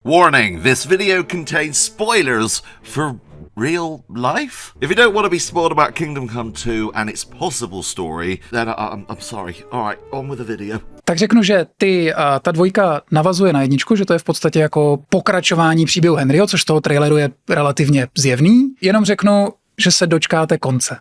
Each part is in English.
Warning, this video contains spoilers for real life? If you don't want to be spoiled about Kingdom Come 2 and its possible story, then I'm sorry. Alright, on with the video. Tak řeknu, že ta dvojka navazuje na jedničku, že to je v podstatě jako pokračování příběhu Henryho, což z toho traileru je relativně zjevný. Jenom řeknu, že se dočkáte konce.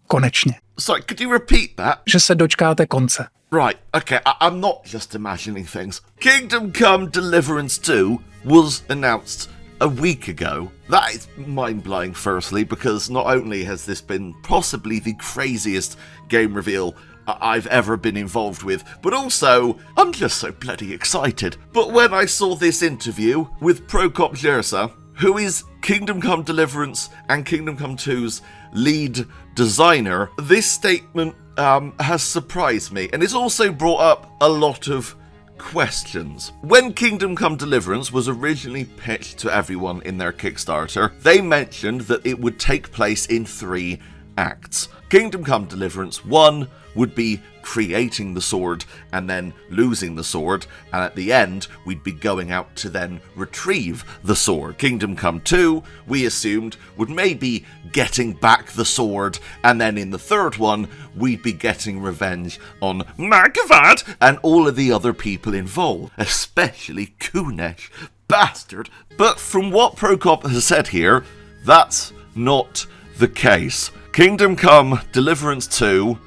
Konečně. Sorry, could you repeat that? Že se dočkáte konce. Right, okay, I'm not just imagining things. Kingdom Come Deliverance 2 was announced a week ago. That is mind-blowing, firstly, because not only has this been possibly the craziest game reveal I've ever been involved with, but also, I'm just so bloody excited. But when I saw this interview with Prokop Jersa, who is Kingdom Come Deliverance and Kingdom Come 2's lead designer, this statement has surprised me, and it's also brought up a lot of questions. When Kingdom Come Deliverance was originally pitched to everyone in their Kickstarter, they mentioned that it would take place in 3 acts. Kingdom Come Deliverance 1 would be creating the sword and then losing the sword, and at the end we'd be going out to then retrieve the sword. Kingdom Come 2, we assumed, would maybe getting back the sword, and then in the third one we'd be getting revenge on Magavad and all of the other people involved, especially Kunesh, bastard. But from what Prokop has said here, that's not the case. Kingdom Come Deliverance 2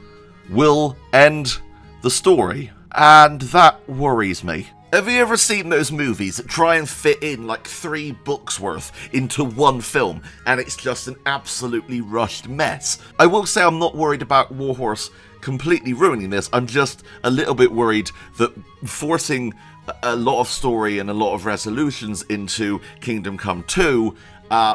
will end the story, and that worries me. Have you ever seen those movies that try and fit in like 3 books worth into one film, and it's just an absolutely rushed mess? I will say I'm not worried about Warhorse completely ruining this. I'm just a little bit worried that forcing a lot of story and a lot of resolutions into Kingdom Come 2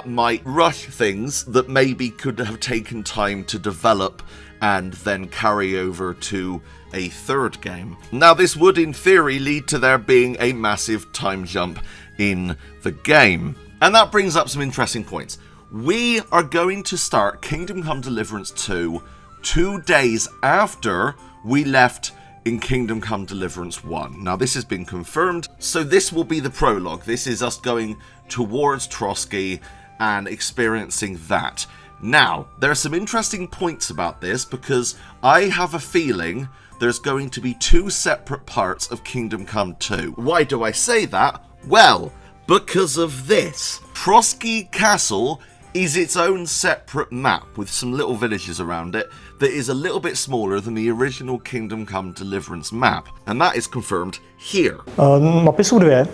might rush things that maybe could have taken time to develop and then carry over to a third game. Now, this would in theory lead to there being a massive time jump in the game. And that brings up some interesting points. We are going to start Kingdom Come Deliverance 2 2 days after we left in Kingdom Come Deliverance 1. Now, this has been confirmed, so this will be the prologue. This is us going towards Trosky and experiencing that. Now, there are some interesting points about this because I have a feeling there's going to be 2 separate parts of Kingdom Come 2. Why do I say that? Well, because of this. Trosky Castle is its own separate map with some little villages around it that is a little bit smaller than the original Kingdom Come Deliverance map. And that is confirmed here. Mapy jsou 2.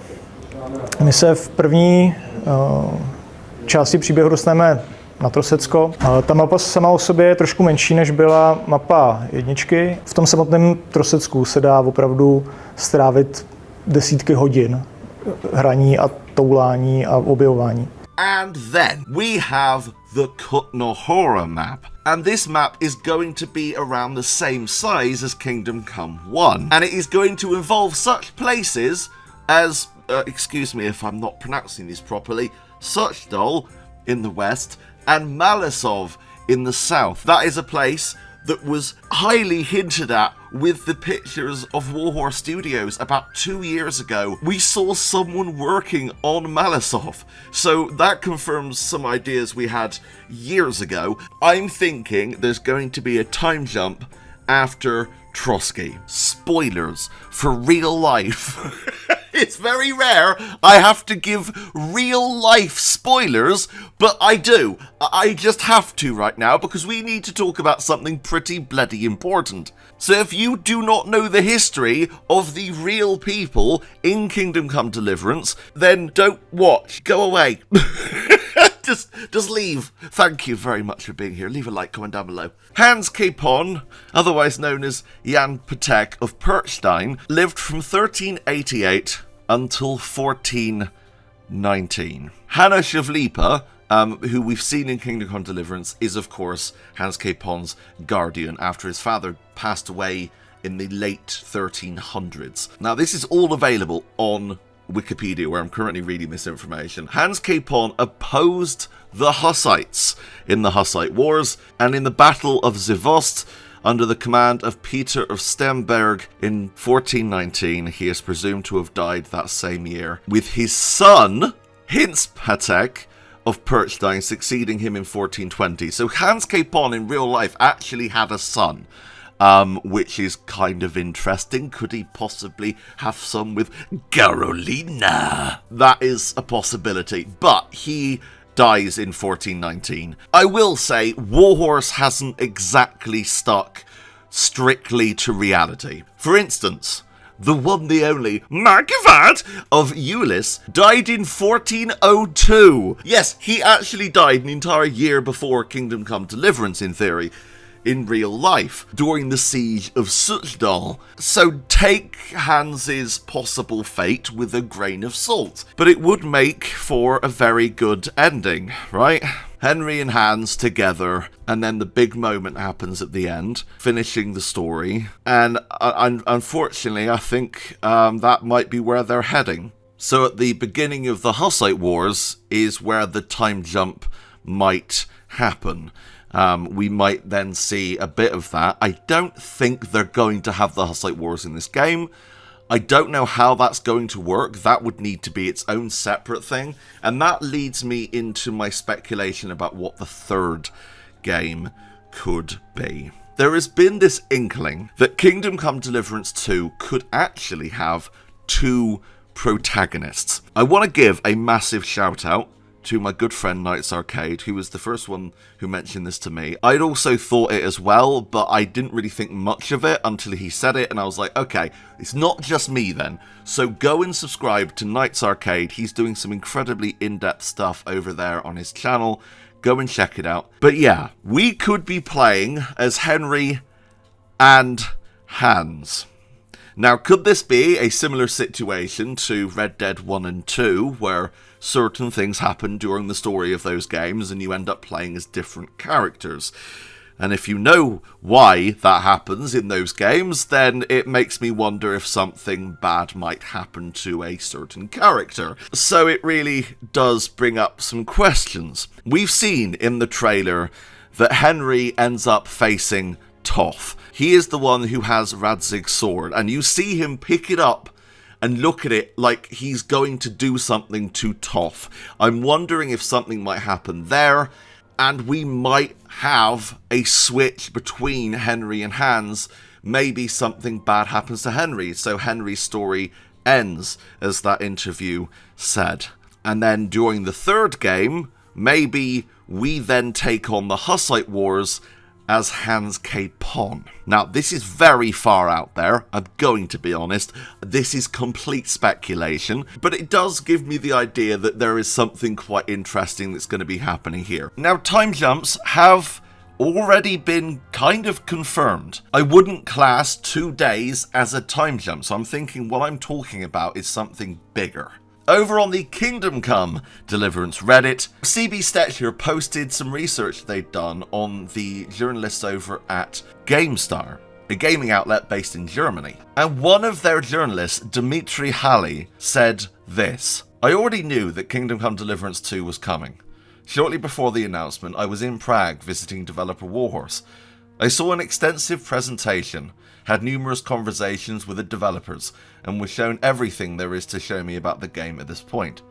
My se v první části příběhu dostaneme na Trosecko. Ta mapa sama o sobě je trošku menší, než byla mapa jedničky. V tom samotném Trosecku se dá opravdu strávit desítky hodin hraní a toulání a objevování. And then we have the Kutna Hora map. And this map is going to be around the same size as Kingdom Come 1. And it is going to involve such places as, excuse me if I'm not pronouncing this properly, Suchdol in the west and Malisov in the south. That is a place that was highly hinted at with the pictures of Warhorse Studios about 2 years ago. We saw someone working on Malisov, so that confirms some ideas we had years ago. I'm thinking there's going to be a time jump after Trosky. Spoilers for real life. It's very rare I have to give real life spoilers, but I do. I just have to right now because we need to talk about something pretty bloody important. So if you do not know the history of the real people in Kingdom Come Deliverance, then don't watch. Go away. Just leave. Thank you very much for being here. Leave a like, comment down below. Hans Capon, otherwise known as Jan Patek of Perchstein, lived from 1388 until 1419. Hanna Shavlipa, who we've seen in Kingdom Come Deliverance, is of course Hans Capon's guardian after his father passed away in the late 1300s. Now, this is all available on Wikipedia, where I'm currently reading this information. Hans Capon opposed the Hussites in the Hussite Wars, and in the Battle of Zavost, under the command of Peter of Stemberg in 1419. He is presumed to have died that same year, with his son, Hinspatek of Perchstein, succeeding him in 1420. So Hans Capon in real life actually had a son, which is kind of interesting. Could he possibly have some with Carolina? That is a possibility, but he dies in 1419. I will say, Warhorse hasn't exactly stuck strictly to reality. For instance, the one, the only, Markivad of Ulyss died in 1402. Yes, he actually died an entire year before Kingdom Come Deliverance, in theory, in real life, during the siege of Suchdal. So take Hans's possible fate with a grain of salt. But it would make for a very good ending, right? Henry and Hans together, and then the big moment happens at the end, finishing the story. And unfortunately, I think that might be where they're heading. So at the beginning of the Hussite Wars is where the time jump might happen. We might then see a bit of that. I don't think they're going to have the Hussite Wars in this game. I don't know how that's going to work. That would need to be its own separate thing. And that leads me into my speculation about what the third game could be. There has been this inkling that Kingdom Come Deliverance 2 could actually have two protagonists. I want to give a massive shout out to my good friend Knights Arcade, who was the first one who mentioned this to me. I'd also thought it as well, but I didn't really think much of it until he said it, and I was like, okay, it's not just me then. So go and subscribe to Knights Arcade. He's doing some incredibly in-depth stuff over there on his channel. Go and check it out. But yeah, we could be playing as Henry and Hans. Now, could this be a similar situation to Red Dead 1 and 2, where certain things happen during the story of those games and you end up playing as different characters? And if you know why that happens in those games, then it makes me wonder if something bad might happen to a certain character. So it really does bring up some questions. We've seen in the trailer that Henry ends up facing Toth. He is the one who has Radzig's sword, and you see him pick it up and look at it like he's going to do something to Toth. I'm wondering if something might happen there, and we might have a switch between Henry and Hans. Maybe something bad happens to Henry, so Henry's story ends, as that interview said. And then during the third game, maybe we then take on the Hussite Wars as Hans Capon. Now, this is very far out there, I'm going to be honest. This is complete speculation, but it does give me the idea that there is something quite interesting that's going to be happening here. Now, time jumps have already been kind of confirmed. I wouldn't class 2 days as a time jump, so I'm thinking what I'm talking about is something bigger. Over on the Kingdom Come Deliverance Reddit, CB Stetcher posted some research they'd done on the journalists over at GameStar, a gaming outlet based in Germany. And one of their journalists, Dimitri Halley, said this: "I already knew that Kingdom Come Deliverance 2 was coming. Shortly before the announcement, I was in Prague visiting developer Warhorse. I saw an extensive presentation, had numerous conversations with the developers, and was shown everything there is to show me about the game at this point.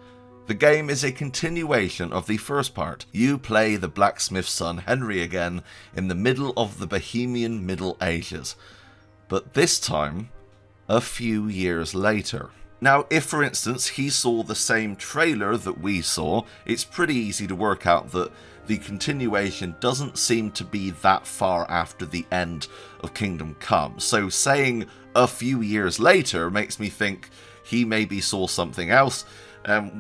The game is a continuation of the first part. You play the blacksmith's son Henry again in the middle of the Bohemian Middle Ages, but this time a few years later." Now, if for instance he saw the same trailer that we saw, it's pretty easy to work out that the continuation doesn't seem to be that far after the end of Kingdom Come. So saying a few years later makes me think he maybe saw something else.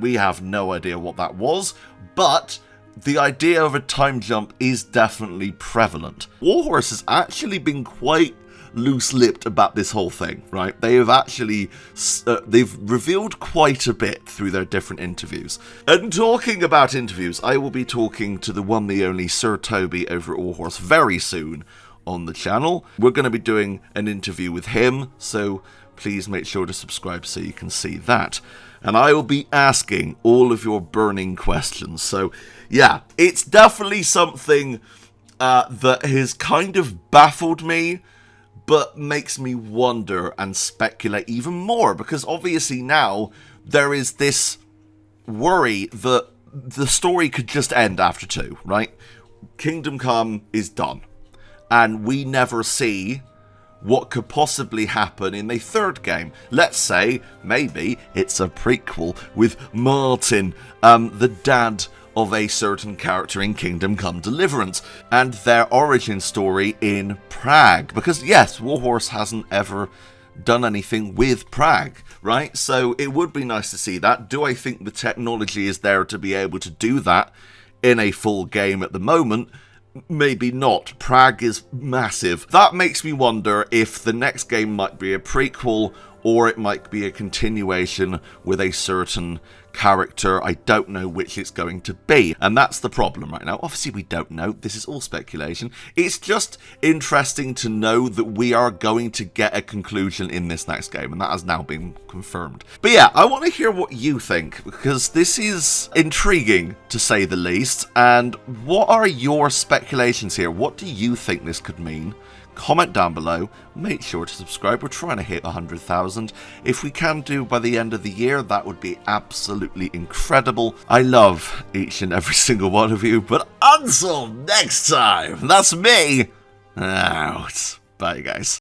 We have no idea what that was, but the idea of a time jump is definitely prevalent. Warhorse has actually been quite loose-lipped about this whole thing, right? They have actually, they've revealed quite a bit through their different interviews. And talking about interviews, I will be talking to the one, the only Sir Toby over at Warhorse very soon on the channel. We're going to be doing an interview with him, so please make sure to subscribe so you can see that. And I will be asking all of your burning questions. So yeah, it's definitely something that has kind of baffled me, but makes me wonder and speculate even more, because obviously now there is this worry that the story could just end after 2, right? Kingdom Come is done, and we never see what could possibly happen in a 3rd game. Let's say maybe it's a prequel with Martin, the dad of a certain character in Kingdom Come Deliverance, and their origin story in Prague. Because yes, Warhorse hasn't ever done anything with Prague, right? So it would be nice to see that. Do I think the technology is there to be able to do that in a full game at the moment? Maybe not. Prague is massive. That makes me wonder if the next game might be a prequel, or it might be a continuation with a certain character. I don't know which it's going to be, and that's the problem right now. Obviously we don't know, this is all speculation. It's just interesting to know that we are going to get a conclusion in this next game, and that has now been confirmed. But yeah, I want to hear what you think, because this is intriguing to say the least. And what are your speculations here? What do you think this could mean? Comment down below, make sure to subscribe. We're trying to hit 100,000. If we can do by the end of the year, that would be absolutely incredible. I love each and every single one of you, but until next time, that's me out. Bye guys.